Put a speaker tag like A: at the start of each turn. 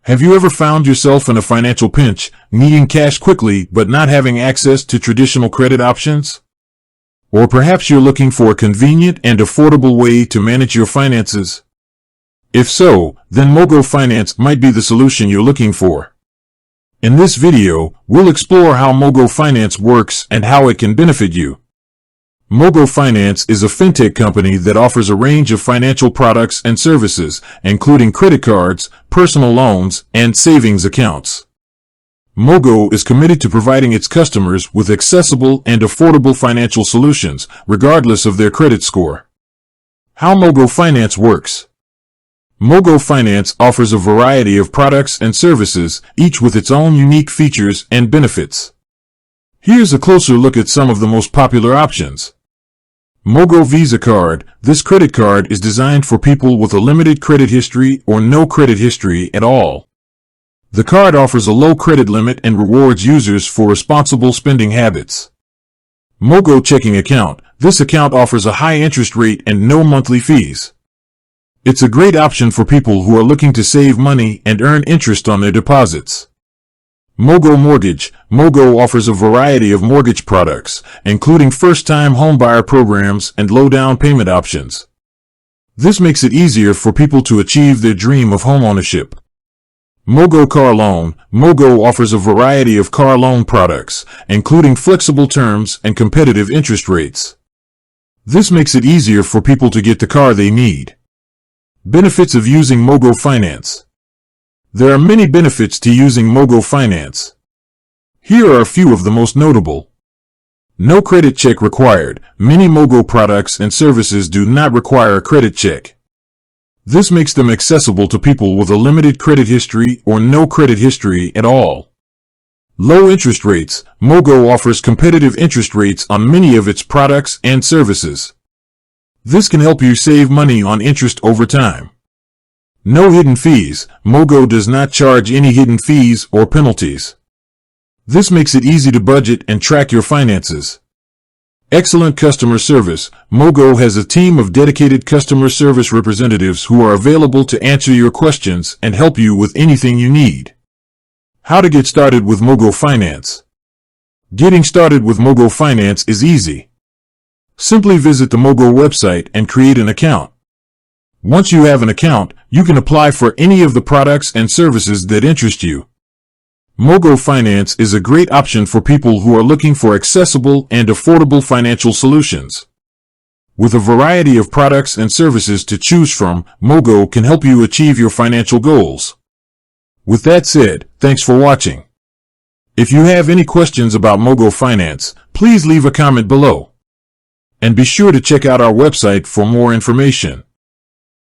A: Have you ever found yourself in a financial pinch, needing cash quickly but not having access to traditional credit options? Or perhaps you're looking for a convenient and affordable way to manage your finances? If so, then Mogo Finance might be the solution you're looking for. In this video, we'll explore how Mogo Finance works and how it can benefit you. Mogo Finance is a fintech company that offers a range of financial products and services, including credit cards, personal loans, and savings accounts. Mogo is committed to providing its customers with accessible and affordable financial solutions, regardless of their credit score. How Mogo Finance works. Mogo Finance offers a variety of products and services, each with its own unique features and benefits. Here's a closer look at some of the most popular options. Mogo Visa Card. This credit card is designed for people with a limited credit history or no credit history at all. The card offers a low credit limit and rewards users for responsible spending habits. Mogo Checking Account. This account offers a high interest rate and no monthly fees. It's a great option for people who are looking to save money and earn interest on their deposits. Mogo Mortgage. Mogo offers a variety of mortgage products, including first-time homebuyer programs and low down payment options. This makes it easier for people to achieve their dream of homeownership. Mogo Car Loan. Mogo offers a variety of car loan products, including flexible terms and competitive interest rates. This makes it easier for people to get the car they need. Benefits of using Mogo Finance. There are many benefits to using Mogo Finance. Here are a few of the most notable. No credit check required. Many Mogo products and services do not require a credit check. This makes them accessible to people with a limited credit history or no credit history at all. Low interest rates. Mogo offers competitive interest rates on many of its products and services. This can help you save money on interest over time. No hidden fees. Mogo does not charge any hidden fees or penalties. This makes it easy to budget and track your finances. Excellent customer service. Mogo has a team of dedicated customer service representatives who are available to answer your questions and help you with anything you need. How to get started with Mogo Finance. Getting started with Mogo Finance is easy. Simply visit the Mogo website and create an account. Once you have an account, you can apply for any of the products and services that interest you. Mogo Finance is a great option for people who are looking for accessible and affordable financial solutions. With a variety of products and services to choose from, Mogo can help you achieve your financial goals. With that said, thanks for watching. If you have any questions about Mogo Finance, please leave a comment below. And be sure to check out our website for more information.